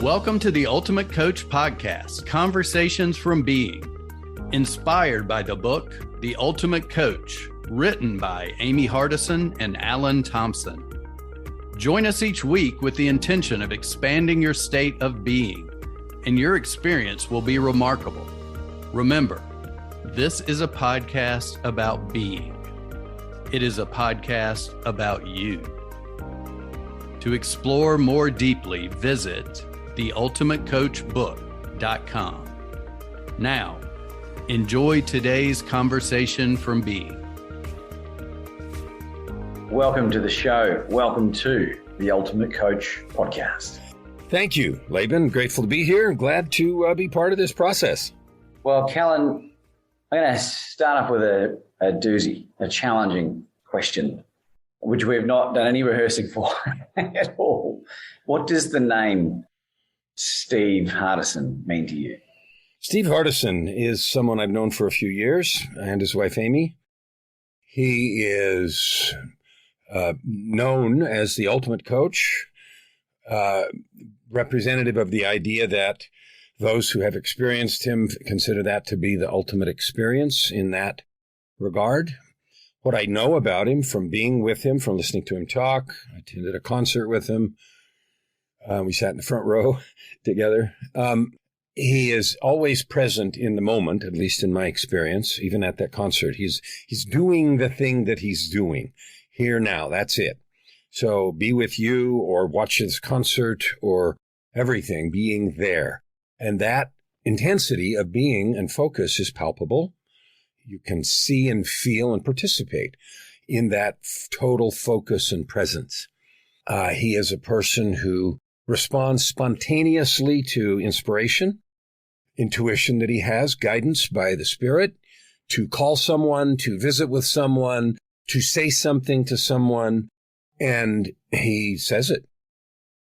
Welcome to the Ultimate Coach Podcast, Conversations from Being, inspired by the book, The Ultimate Coach, written by Amy Hardison and Alan Thompson. Join us each week with the intention of expanding your state of being, and your experience will be remarkable. Remember, this is a podcast about being. It is a podcast about you. To explore more deeply, visit theultimatecoachbook.com. Now, enjoy today's conversation from being. Welcome to the show. Welcome to the Ultimate Coach Podcast. Thank you, Laban. Grateful to be here. Glad to be part of this process. Well, Kellan, I'm going to start off with a doozy, a challenging question, which we have not done any rehearsing for at all. What does the name Steve Hardison mean to you? Steve Hardison is someone I've known for a few years, and his wife, Amy. He is known as the ultimate coach, representative of the idea that those who have experienced him consider that to be the ultimate experience in that regard. What I know about him from being with him, from listening to him talk, I attended a concert with him. We sat in the front row together. He is always present in the moment, at least in my experience, even at that concert. He's doing the thing that he's doing here now. That's it. So be with you or watch this concert or everything, being there. And that intensity of being and focus is palpable. You can see and feel and participate in that total focus and presence. He is a person who responds spontaneously to inspiration, intuition that he has, guidance by the Spirit, to call someone, to visit with someone, to say something to someone, and he says it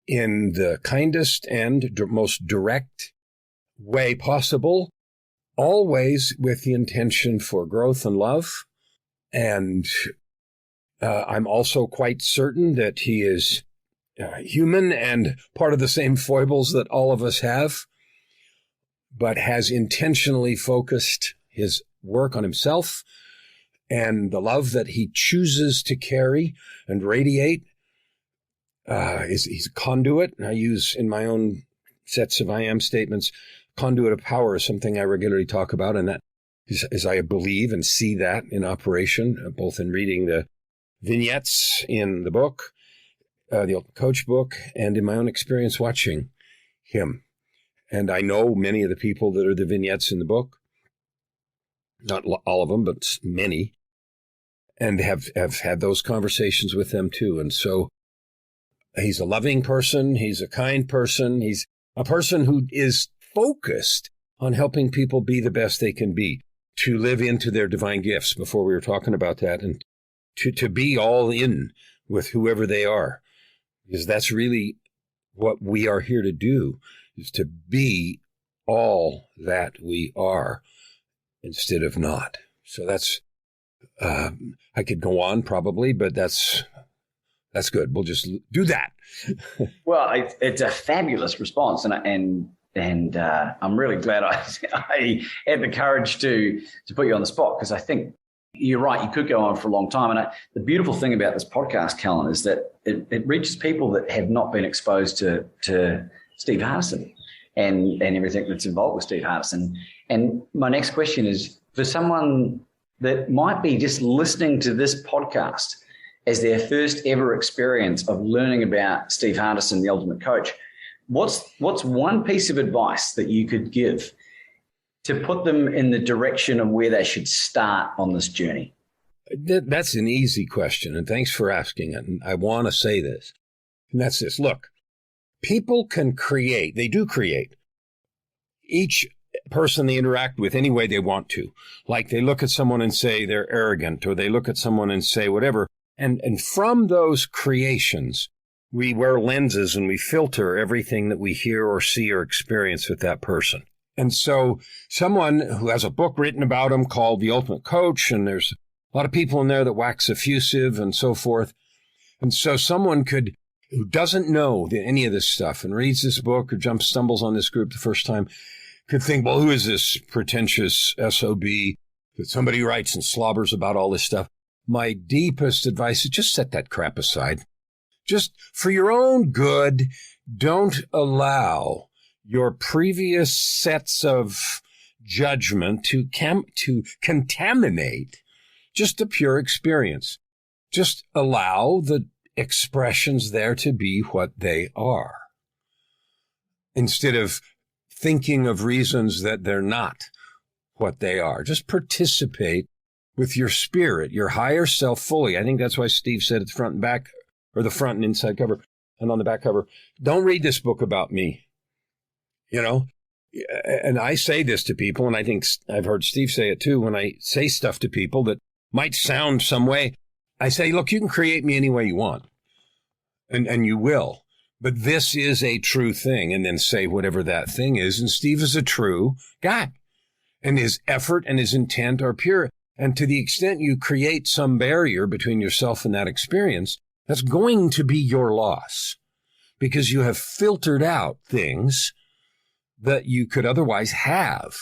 in the kindest and most direct way possible, always with the intention for growth and love. And I'm also quite certain that he is human and part of the same foibles that all of us have, but has intentionally focused his work on himself and the love that he chooses to carry and radiate. He's a conduit. I use in my own sets of I am statements, conduit of power is something I regularly talk about, and that is I believe and see that in operation, both in reading the vignettes in the book, the Ultimate Coach book, and in my own experience watching him. And I know many of the people that are the vignettes in the book, not all of them, but many, and have had those conversations with them too. And so he's a loving person. He's a kind person. He's a person who is focused on helping people be the best they can be, to live into their divine gifts. Before we were talking about that, and to be all in with whoever they are, because that's really what we are here to do, is to be all that we are instead of not. So that's, I could go on probably, but that's good. We'll just do that. Well, it's a fabulous response, and I'm really glad I had the courage to put you on the spot, because I think you're right. You could go on for a long time. And the beautiful thing about this podcast, Kellan, is that it reaches people that have not been exposed to Steve Hardison and everything that's involved with Steve Hardison. And my next question is, for someone that might be just listening to this podcast as their first ever experience of learning about Steve Hardison, the Ultimate Coach, what's one piece of advice that you could give to put them in the direction of where they should start on this journey? That's an easy question, and thanks for asking it. And I want to say this, and that's this. Look, people can create. They do create. Each person they interact with any way they want to. Like they look at someone and say they're arrogant, or they look at someone and say whatever. And from those creations, we wear lenses and we filter everything that we hear or see or experience with that person. And so someone who has a book written about him called The Ultimate Coach, and there's a lot of people in there that wax effusive and so forth. And so someone could who doesn't know any of this stuff and reads this book or stumbles on this group the first time could think, well, who is this pretentious SOB that somebody writes and slobbers about all this stuff? My deepest advice is just set that crap aside. Just for your own good, don't allow your previous sets of judgment to contaminate just the pure experience. Just allow the expressions there to be what they are, instead of thinking of reasons that they're not what they are. Just participate with your spirit, your higher self fully. I think that's why Steve said at the front and back, or the front and inside cover, and on the back cover, don't read this book about me. You know, and I say this to people, and I think I've heard Steve say it too, when I say stuff to people that might sound some way, I say, look, you can create me any way you want, and you will, but this is a true thing, and then say whatever that thing is, and Steve is a true guy, and his effort and his intent are pure, and to the extent you create some barrier between yourself and that experience, that's going to be your loss, because you have filtered out things that you could otherwise have.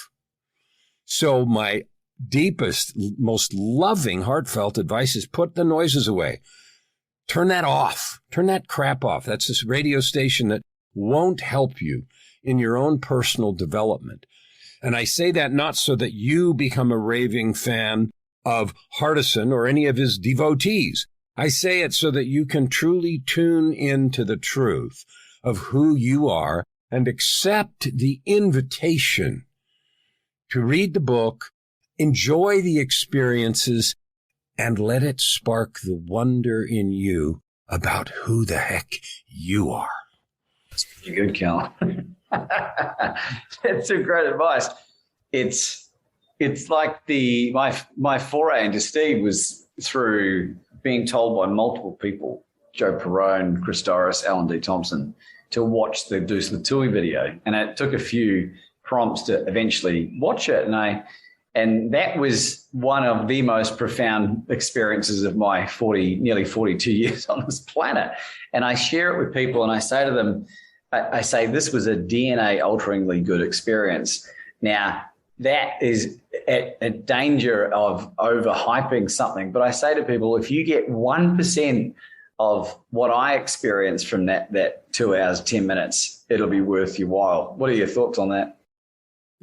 So my deepest, most loving, heartfelt advice is put the noises away. Turn that off. Turn that crap off. That's this radio station that won't help you in your own personal development. And I say that not so that you become a raving fan of Hardison or any of his devotees. I say it so that you can truly tune into the truth of who you are and accept the invitation to read the book, enjoy the experiences, and let it spark the wonder in you about who the heck you are. That's pretty good, Kellan. That's some great advice. It's like my foray into Steve was through being told by multiple people, Joe Perrone, Chris Doris, Alan D. Thompson, to watch the Deuce Latouille video. And it took a few prompts to eventually watch it. And that was one of the most profound experiences of my nearly 42 years on this planet. And I share it with people and I say to them, I say, this was a DNA alteringly good experience. Now, that is a danger of overhyping something. But I say to people, if you get 1% of what I experienced from that 2 hours, 10 minutes, it'll be worth your while. What are your thoughts on that?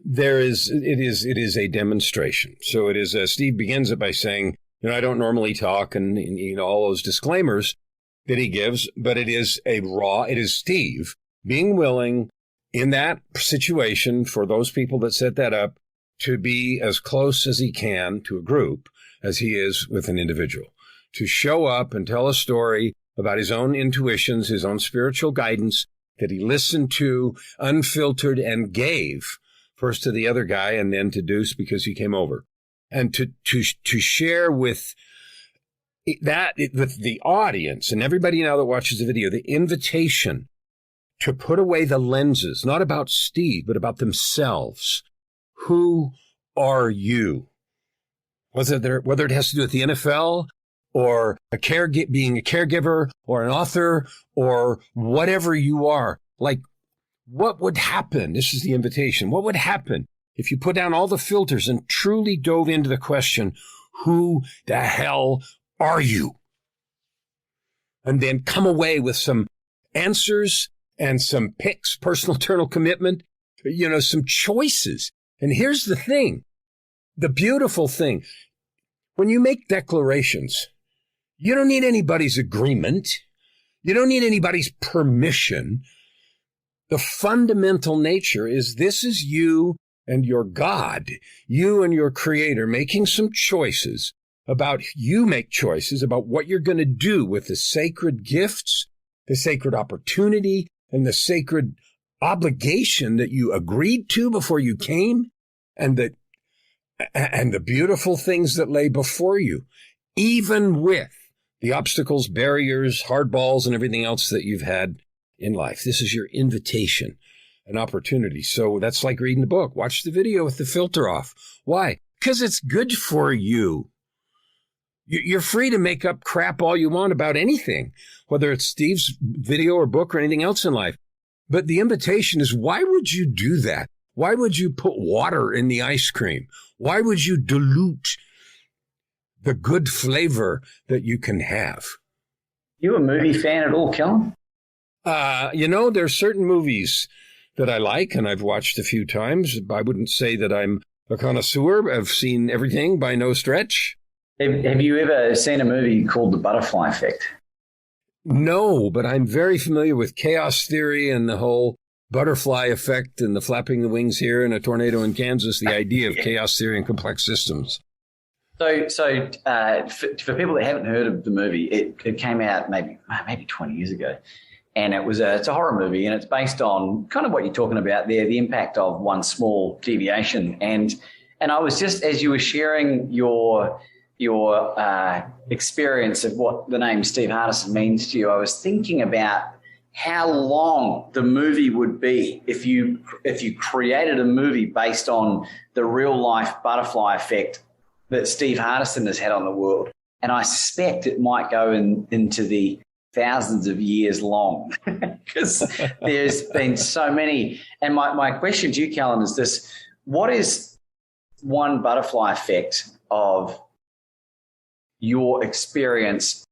It is a demonstration. So it is, Steve begins it by saying, I don't normally talk and all those disclaimers that he gives, but it is Steve being willing in that situation for those people that set that up to be as close as he can to a group as he is with an individual, to show up and tell a story about his own intuitions, his own spiritual guidance that he listened to, unfiltered, and gave first to the other guy and then to Deuce because he came over. And to share with the audience and everybody now that watches the video, the invitation to put away the lenses, not about Steve, but about themselves. Who are you? Whether it has to do with the NFL or being a caregiver or an author or whatever you are, like what would happen? This is the invitation. What would happen if you put down all the filters and truly dove into the question, who the hell are you? And then come away with some answers and some picks, personal eternal commitment, some choices. And here's the thing, the beautiful thing. When you make declarations, you don't need anybody's agreement. You don't need anybody's permission. The fundamental nature is this is you and your God, you and your Creator making some choices you make choices about what you're going to do with the sacred gifts, the sacred opportunity, and the sacred obligation that you agreed to before you came, and the beautiful things that lay before you, even with the obstacles, barriers, hardballs, and everything else that you've had in life. This is your invitation, an opportunity. So that's like reading the book. Watch the video with the filter off. Why? Because it's good for you. You're free to make up crap all you want about anything, whether it's Steve's video or book or anything else in life. But the invitation is, why would you do that? Why would you put water in the ice cream? Why would you dilute the good flavor that you can have? You a movie fan at all, Kellan? There's certain movies that I like, and I've watched a few times. I wouldn't say that I'm a connoisseur. I've seen everything by no stretch. Have you ever seen a movie called The Butterfly Effect? No, but I'm very familiar with chaos theory and the whole butterfly effect and the flapping the wings here and a tornado in Kansas, the idea of chaos theory and complex systems. So for people that haven't heard of the movie, it came out maybe 20 years ago. And it's a horror movie, and it's based on kind of what you're talking about there, the impact of one small deviation. And I was just, as you were sharing your experience of what the name Steve Hardison means to you, I was thinking about how long the movie would be if you created a movie based on the real life butterfly effect that Steve Hardison has had on the world. And I suspect it might go into the thousands of years long because there's been so many. And my question to you, Kellan, is this: what is one butterfly effect of your experience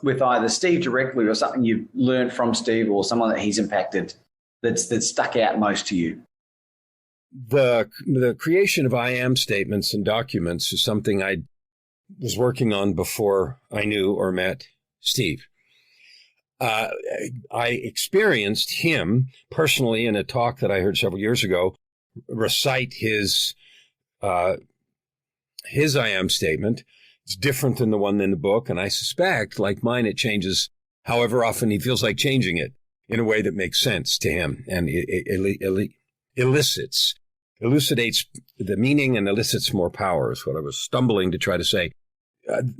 with either Steve directly or something you've learned from Steve or someone that he's impacted that's stuck out most to you? The creation of I am statements and documents is something I was working on before I knew or met Steve. I experienced him personally in a talk that I heard several years ago recite his I am statement. It's different than the one in the book, and I suspect, like mine, it changes however often he feels like changing it in a way that makes sense to him and elucidates the meaning and elicits more power is what I was stumbling to try to say.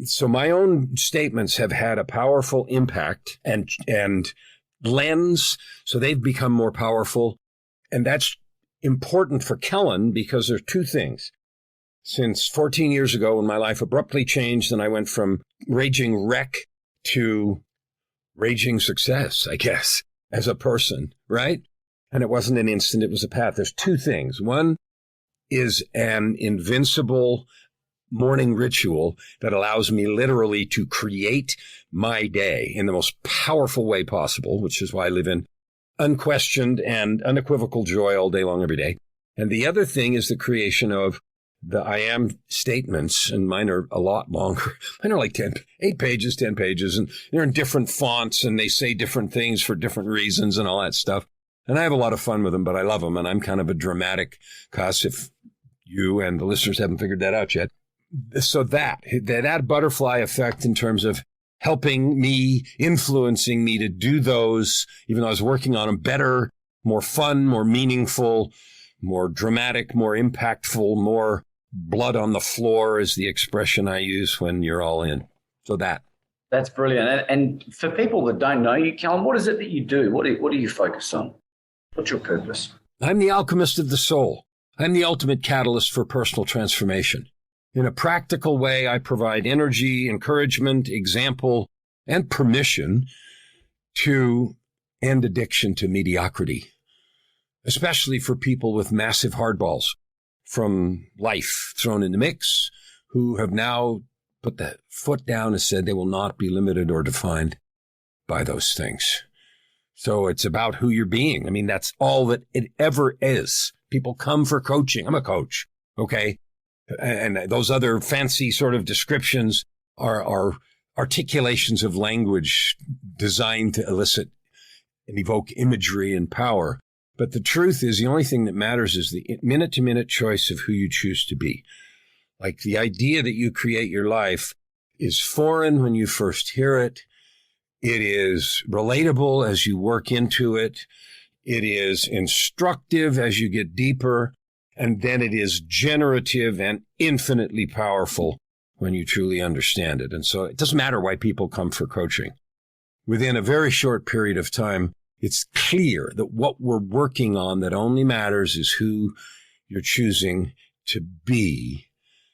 So my own statements have had a powerful impact and lens, so they've become more powerful. And that's important for Kellan because there are two things. Since 14 years ago, when my life abruptly changed and I went from raging wreck to raging success, I guess, as a person, right? And it wasn't an instant, it was a path. There's two things. One is an invincible morning ritual that allows me literally to create my day in the most powerful way possible, which is why I live in unquestioned and unequivocal joy all day long, every day. And the other thing is the creation of the I am statements, and mine are a lot longer. Mine are like 8 pages, 10 pages, and they're in different fonts, and they say different things for different reasons and all that stuff. And I have a lot of fun with them, but I love them, and I'm kind of a dramatic cuss if you and the listeners haven't figured that out yet. So that butterfly effect in terms of helping me, influencing me to do those, even though I was working on them, better, more fun, more meaningful, more dramatic, more impactful, more blood on the floor is the expression I use when you're all in. So that's brilliant. And for people that don't know you, Kellan, what is it that you do? What do you focus on? What's your purpose? I'm the alchemist of the soul. I'm the ultimate catalyst for personal transformation. In a practical way, I provide energy, encouragement, example, and permission to end addiction to mediocrity, especially for people with massive hardballs from life thrown in the mix, who have now put the foot down and said they will not be limited or defined by those things. So it's about who you're being. I mean, that's all that it ever is. People come for coaching. I'm a coach, okay? And those other fancy sort of descriptions are articulations of language designed to elicit and evoke imagery and power. But the truth is, the only thing that matters is the minute-to-minute choice of who you choose to be. Like the idea that you create your life is foreign when you first hear it. It is relatable as you work into it. It is instructive as you get deeper. And then it is generative and infinitely powerful when you truly understand it. And so it doesn't matter why people come for coaching. Within a very short period of time, it's clear that what we're working on that only matters is who you're choosing to be,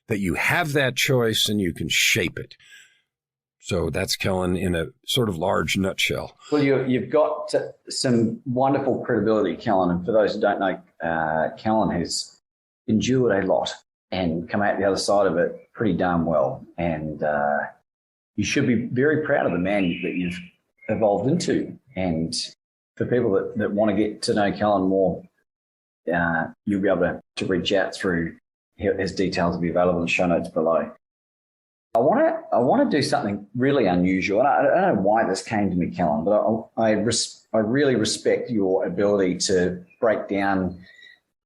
that you have that choice and you can shape it. So that's Kellan in a sort of large nutshell. Well, you've got some wonderful credibility, Kellan. And for those who don't know, Kellan has endured a lot and come out the other side of it pretty darn well. And you should be very proud of the man that you've evolved into. And for people that want to get to know Kellan more, you'll be able to reach out through his details will be available in the show notes below. I want to do something really unusual. And I don't know why this came to me, Kellan, but I really respect your ability to break down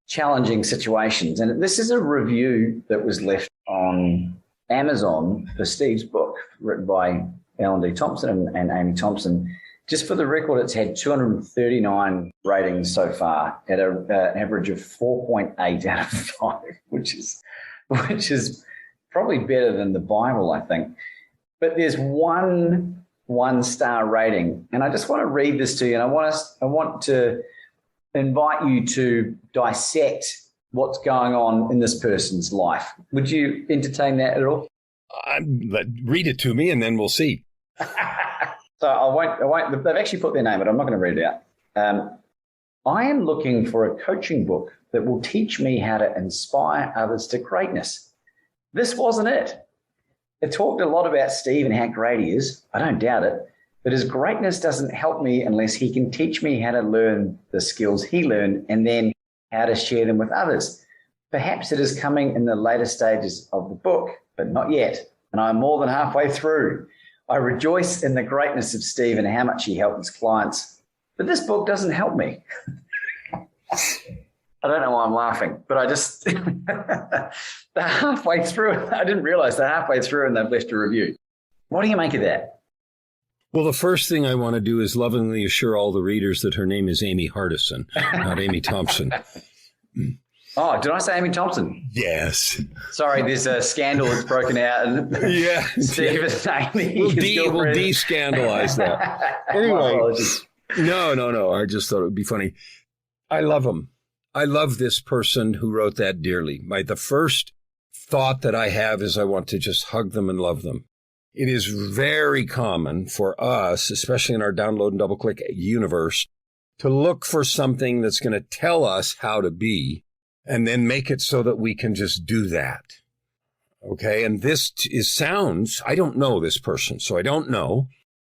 challenging situations. And this is a review that was left on Amazon for Steve's book, written by Laban Ditchburn and Amy Thompson. Just for the record, it's had 239 ratings so far at an average of 4.8 out of 5, which is probably better than the Bible, I think. But there's one-star rating, and I just want to read this to you, and I want to invite you to dissect what's going on in this person's life. Would you entertain that at all? Read it to me, and then we'll see. So I won't. They've actually put their name, but I'm not going to read it out. I am looking for a coaching book that will teach me how to inspire others to greatness. This wasn't it. It talked a lot about Steve and how great he is. I don't doubt it. But his greatness doesn't help me unless he can teach me how to learn the skills he learned and then how to share them with others. Perhaps it is coming in the later stages of the book, but not yet. And I'm more than halfway through. I rejoice in the greatness of Steve and how much he helped his clients. But this book doesn't help me. I don't know why I'm laughing, but I just, they're halfway through. I didn't realize they're halfway through and they've left a review. What do you make of that? Well, the first thing I want to do is lovingly assure all the readers that her name is Amy Hardison, not Amy Thompson. Oh, did I say Amy Thompson? Yes. Sorry, there's a scandal that's broken out. And yeah. Steve and Amy. We'll de-scandalize that. Anyway, no. I just thought it would be funny. I love him. I love this person who wrote that dearly. The first thought that I have is I want to just hug them and love them. It is very common for us, especially in our download and double-click universe, to look for something that's going to tell us how to be and then make it so that we can just do that. Okay, and this sounds, I don't know this person, so I don't know,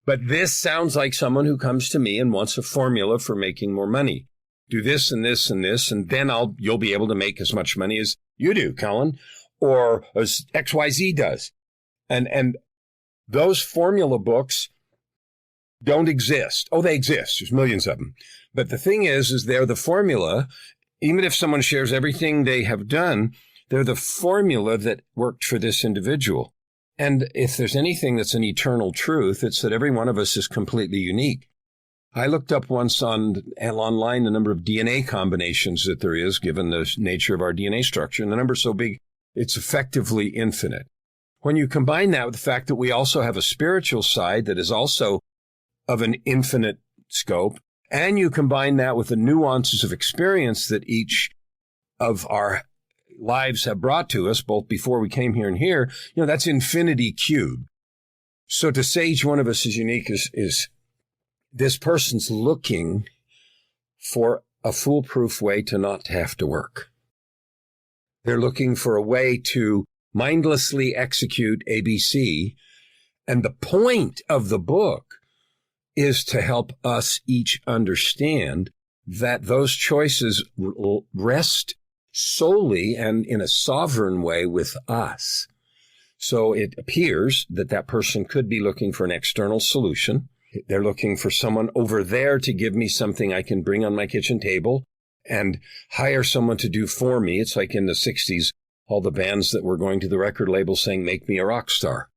but this sounds like someone who comes to me and wants a formula for making more money. Do this and this and this, and then you'll be able to make as much money as you do, Kellan, or as XYZ does. And those formula books don't exist. Oh, they exist. There's millions of them. But the thing is they're the formula. Even if someone shares everything they have done, they're the formula that worked for this individual. And if there's anything that's an eternal truth, it's that every one of us is completely unique. I looked up once online the number of DNA combinations that there is, given the nature of our DNA structure, and the number's so big, it's effectively infinite. When you combine that with the fact that we also have a spiritual side that is also of an infinite scope, and you combine that with the nuances of experience that each of our lives have brought to us, both before we came here and here, that's infinity cubed. So to say each one of us is unique is this person's looking for a foolproof way to not have to work. They're looking for a way to mindlessly execute ABC. And the point of the book is to help us each understand that those choices rest solely and in a sovereign way with us. So it appears that person could be looking for an external solution. They're looking for someone over there to give me something I can bring on my kitchen table and hire someone to do for me. It's like in the 60s, all the bands that were going to the record label saying, make me a rock star.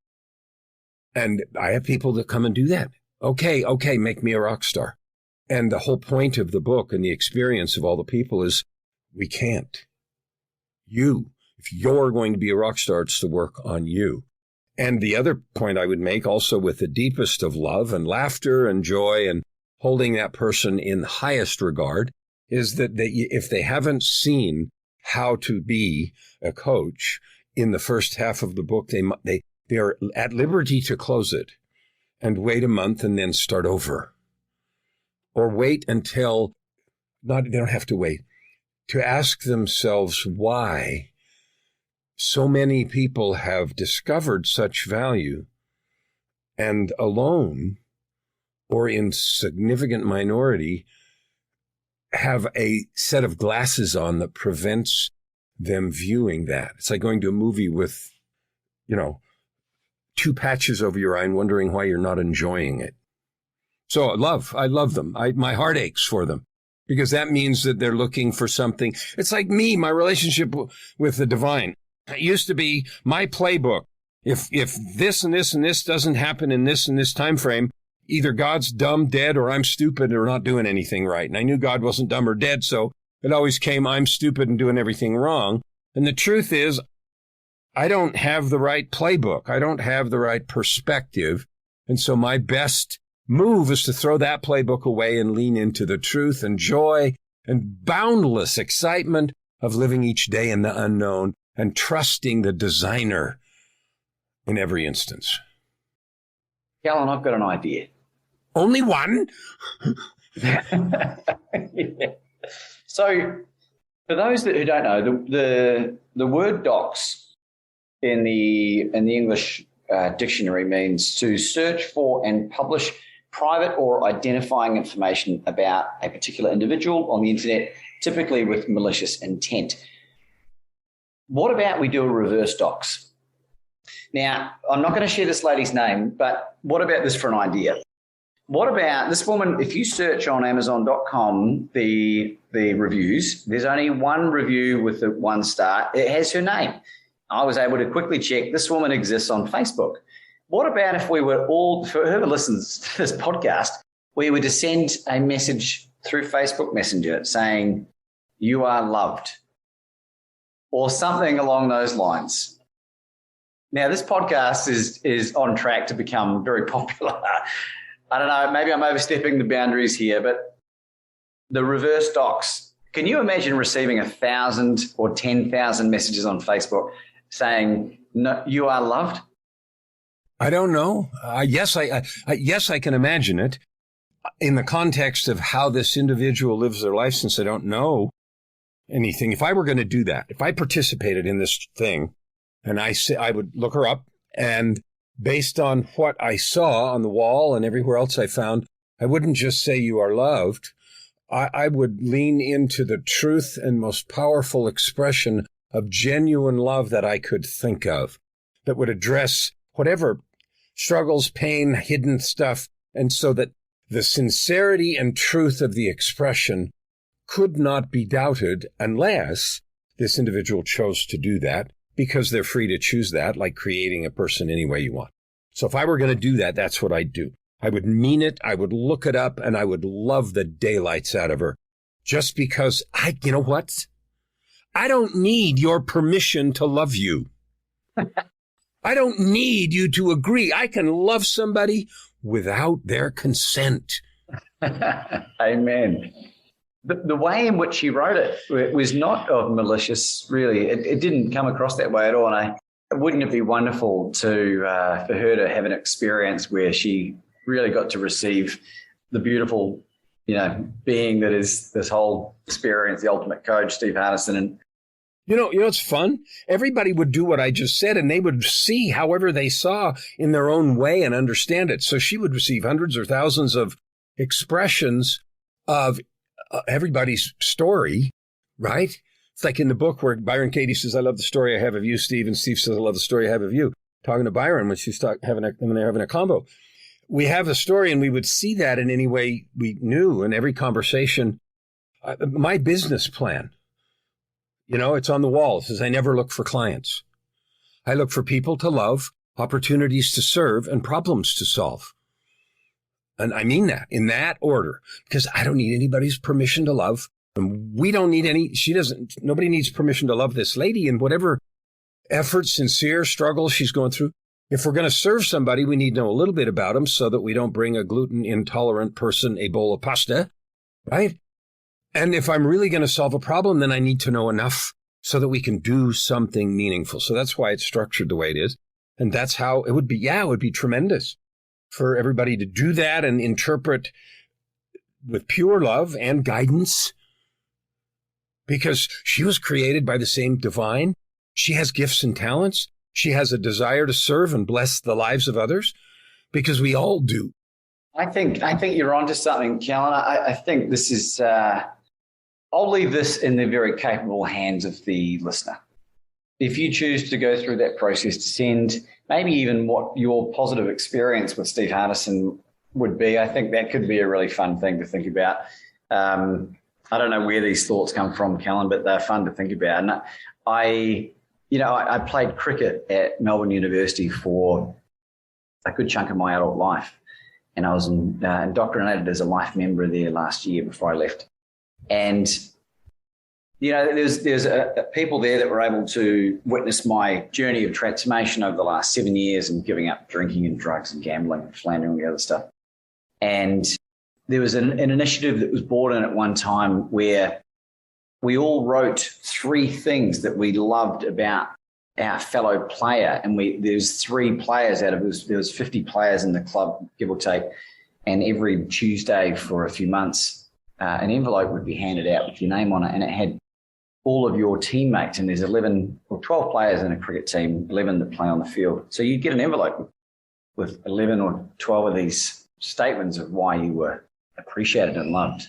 And I have people that come and do that. Okay, make me a rock star. And the whole point of the book and the experience of all the people is we can't. If you're going to be a rock star, it's to work on you. And the other point I would make also with the deepest of love and laughter and joy and holding that person in highest regard is that if they haven't seen how to be a coach in the first half of the book, they they are at liberty to close it and wait a month and then start over. Or wait until, they don't have to wait, to ask themselves why so many people have discovered such value and alone or in significant minority have a set of glasses on that prevents them viewing that. It's like going to a movie with, two patches over your eye and wondering why you're not enjoying it. So I love them. My heart aches for them because that means that they're looking for something. It's like me, my relationship with the divine. It used to be my playbook. If this and this and this doesn't happen in this and this time frame, either God's dumb, dead, or I'm stupid or not doing anything right. And I knew God wasn't dumb or dead, so it always came, I'm stupid and doing everything wrong. And the truth is, I don't have the right playbook. I don't have the right perspective. And so my best move is to throw that playbook away and lean into the truth and joy and boundless excitement of living each day in the unknown and trusting the designer in every instance. Kellan, I've got an idea. Only one? Yeah. So, for those who don't know, the word docs in the English dictionary means to search for and publish private or identifying information about a particular individual on the internet, typically with malicious intent. What about we do a reverse docs? Now, I'm not going to share this lady's name, but what about this for an idea? What about this woman? If you search on Amazon.com the reviews, there's only one review with the 1 star. It has her name. I was able to quickly check this woman exists on Facebook. What about if we were all, for whoever listens to this podcast, we were to send a message through Facebook Messenger saying, "You are loved," or something along those lines. Now, this podcast is on track to become very popular. I don't know, maybe I'm overstepping the boundaries here, but the reverse docs, can you imagine receiving 1,000 or 10,000 messages on Facebook saying, "No, you are loved"? I don't know. Yes, I can imagine it in the context of how this individual lives their life, since I don't know anything. If I were going to do that, if I participated in this thing and I would look her up, and based on what I saw on the wall and everywhere else I found, I wouldn't just say "you are loved." I would lean into the truth and most powerful expression of genuine love that I could think of that would address whatever struggles, pain, hidden stuff, and so that the sincerity and truth of the expression could not be doubted unless this individual chose to do that, because they're free to choose that, like creating a person any way you want. So if I were going to do that, that's what I'd do. I would mean it, I would look it up, and I would love the daylights out of her. Just because you know what? I don't need your permission to love you. I don't need you to agree. I can love somebody without their consent. Amen. The way in which she wrote it was not of malicious, really. It didn't come across that way at all. And wouldn't it be wonderful to for her to have an experience where she really got to receive the beautiful, being that is this whole experience, the ultimate coach, Steve Hardison. And it's fun. Everybody would do what I just said, and they would see however they saw in their own way and understand it. So she would receive hundreds or thousands of expressions of everybody's story, right? It's like in the book where Byron Katie says, "I love the story I have of you, Steve," and Steve says, "I love the story I have of you." Talking to Byron when she's when they're having a combo. We have a story, and we would see that in any way we knew in every conversation. My business plan, it's on the wall. It says, "I never look for clients. I look for people to love, opportunities to serve, and problems to solve." And I mean that in that order, because I don't need anybody's permission to love. And we don't need nobody needs permission to love this lady in whatever effort, sincere struggle she's going through. If we're going to serve somebody, we need to know a little bit about them so that we don't bring a gluten intolerant person a bowl of pasta, right? And if I'm really going to solve a problem, then I need to know enough so that we can do something meaningful. So that's why it's structured the way it is. And that's how it would be. Yeah, it would be tremendous for everybody to do that and interpret with pure love and guidance, because she was created by the same divine. She has gifts and talents. She has a desire to serve and bless the lives of others, because we all do. I think you're onto something, Kellan. I think this is, I'll leave this in the very capable hands of the listener. If you choose to go through that process to send maybe even what your positive experience with Steve Hardison would be, I think that could be a really fun thing to think about. I don't know where these thoughts come from, Kellan, but they're fun to think about. And I played cricket at Melbourne University for a good chunk of my adult life. And I was indoctrinated as a life member there last year before I left. And there's people there that were able to witness my journey of transformation over the last 7 years and giving up drinking and drugs and gambling and philandering and the other stuff. And there was an initiative that was brought in at one time where we all wrote 3 things that we loved about our fellow player. And there's 3 players there was 50 players in the club, give or take. And every Tuesday for a few months, an envelope would be handed out with your name on it, and it had all of your teammates, and there's 11 or 12 players in a cricket team, 11 that play on the field. So you'd get an envelope with 11 or 12 of these statements of why you were appreciated and loved.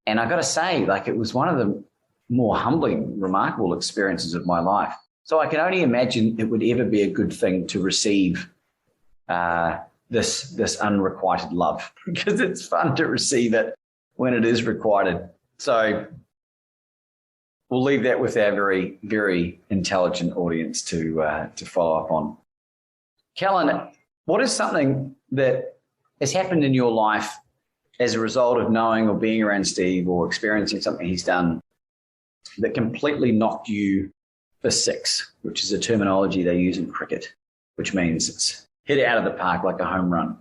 And I got to say, it was one of the more humbling, remarkable experiences of my life. So I can only imagine it would ever be a good thing to receive this unrequited love, because it's fun to receive it when it is requited. So we'll leave that with our very, very intelligent audience to follow up on. Kellan, what is something that has happened in your life as a result of knowing or being around Steve or experiencing something he's done that completely knocked you for 6, which is a terminology they use in cricket, which means it's hit out of the park like a home run?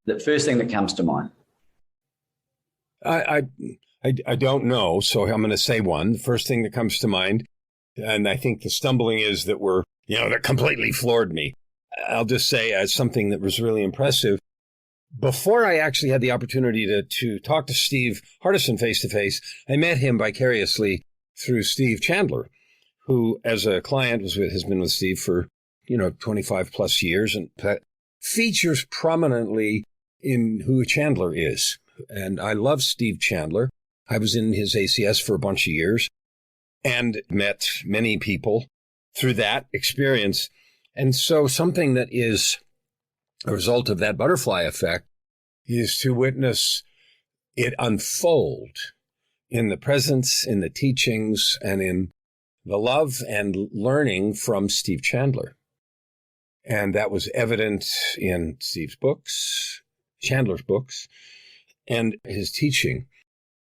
The first thing that comes to mind. I don't know, so I'm going to say one. The first thing that comes to mind, and I think the stumbling is that that completely floored me. I'll just say as something that was really impressive. Before I actually had the opportunity to talk to Steve Hardison face-to-face, I met him vicariously through Steve Chandler, who as a client has been with Steve for 25 plus years, and features prominently in who Chandler is. And I love Steve Chandler. I was in his ACS for a bunch of years and met many people through that experience. And so something that is a result of that butterfly effect is to witness it unfold in the presence, in the teachings, and in the love and learning from Steve Chandler. And that was evident in Steve's books, Chandler's books, and his teaching.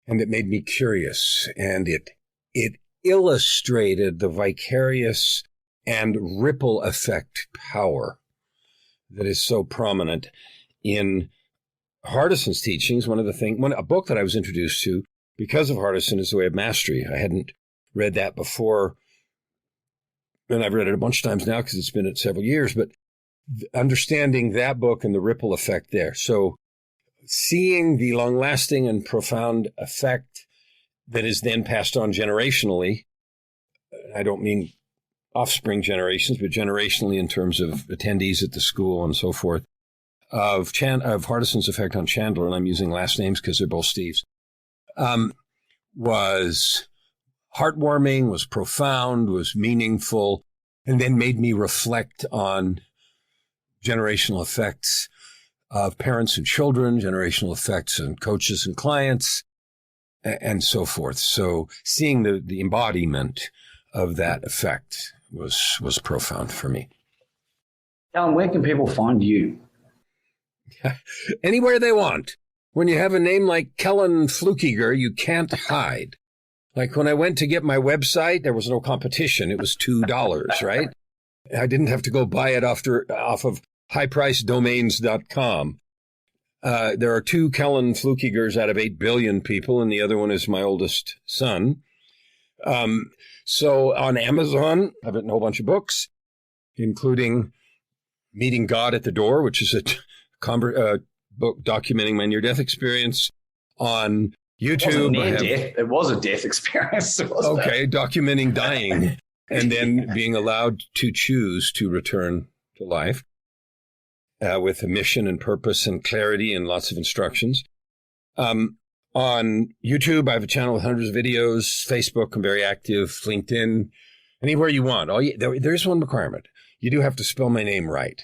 And it made me curious, and it illustrated the vicarious and ripple effect power that is so prominent in Hardison's teachings. A book that I was introduced to because of Hardison is The Way of Mastery. I hadn't read that before, and I've read it a bunch of times now because it's been several years, but understanding that book and the ripple effect there. So seeing the long-lasting and profound effect that is then passed on generationally, I don't mean offspring generations, but generationally in terms of attendees at the school and so forth, of Hardison's effect on Chandler, and I'm using last names because they're both Steve's, was heartwarming, was profound, was meaningful, and then made me reflect on generational effects of parents and children, generational effects on coaches and clients, and so forth. So seeing the embodiment of that effect was profound for me. Kellan, where can people find you? Anywhere they want. When you have a name like Kellan Fluckiger, you can't hide. Like when I went to get my website, there was no competition. It was $2, right? I didn't have to go buy it off of highpricedomains.com. There are 2 Kellan Fluckigers out of 8 billion people, and the other one is my oldest son. So on Amazon, I've written a whole bunch of books, including Meeting God at the Door, which is a book documenting my near-death experience. On YouTube. It was a death experience. Okay, documenting dying and then being allowed to choose to return to life with a mission and purpose and clarity and lots of instructions. On YouTube, I have a channel with hundreds of videos. Facebook, I'm very active. LinkedIn, anywhere you want. There's one requirement. You do have to spell my name right.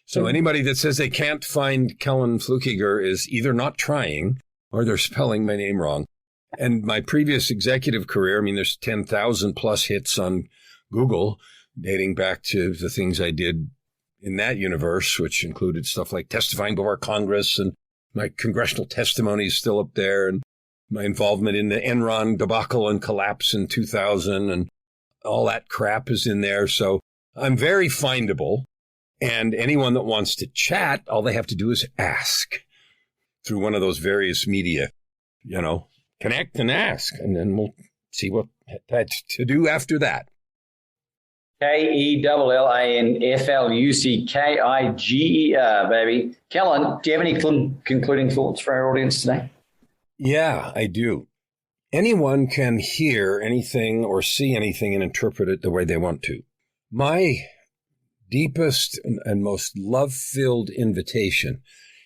So anybody that says they can't find Kellan Fluckiger is either not trying or they're spelling my name wrong. And my previous executive career, there's 10,000 plus hits on Google dating back to the things I did in that universe, which included stuff like testifying before Congress, and my congressional testimony is still up there, and my involvement in the Enron debacle and collapse in 2000, and all that crap is in there. So I'm very findable. And anyone that wants to chat, all they have to do is ask through one of those various media, connect and ask, and then we'll see what to do after that. KELLANFLUCKIGER, baby. Kellan, do you have any concluding thoughts for our audience today? Yeah, I do. Anyone can hear anything or see anything and interpret it the way they want to. My deepest and most love-filled invitation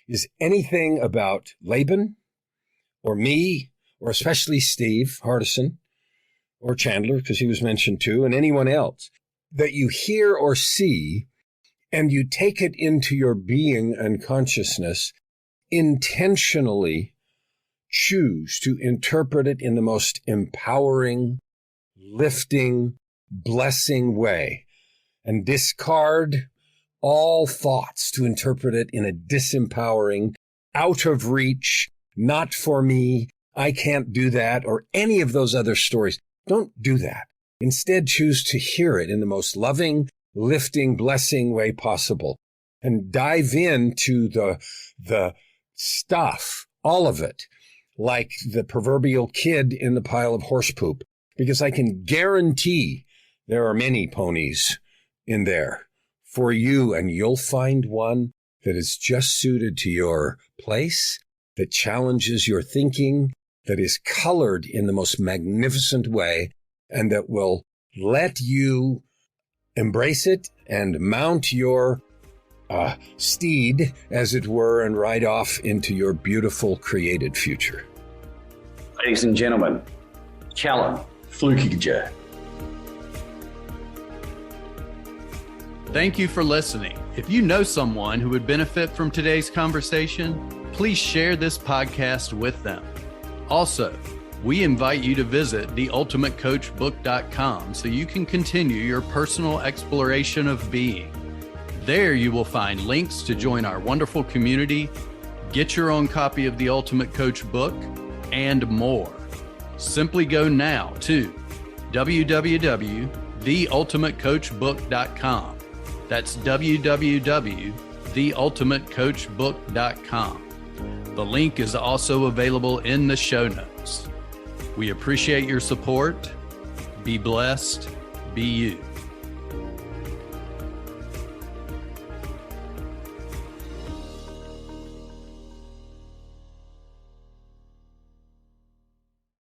is anything about Laban or me, or especially Steve Hardison or Chandler, because he was mentioned too, and anyone else that you hear or see, and you take it into your being and consciousness, intentionally choose to interpret it in the most empowering, lifting, blessing way, and discard all thoughts to interpret it in a disempowering, out of reach, not for me, I can't do that, or any of those other stories. Don't do that. Instead, choose to hear it in the most loving, lifting, blessing way possible, and dive into the stuff, all of it, like the proverbial kid in the pile of horse poop, because I can guarantee there are many ponies in there for you, and you'll find one that is just suited to your place, that challenges your thinking, that is colored in the most magnificent way, and that will let you embrace it and mount your steed, as it were, and ride off into your beautiful created future. Ladies and gentlemen, Kellan Fluckiger. Thank you for listening. If you know someone who would benefit from today's conversation, please share this podcast with them. Also, we invite you to visit theultimatecoachbook.com so you can continue your personal exploration of being. There you will find links to join our wonderful community, get your own copy of the Ultimate Coach book, and more. Simply go now to www.theultimatecoachbook.com. That's www.theultimatecoachbook.com. The link is also available in the show notes. We appreciate your support. Be blessed. Be you.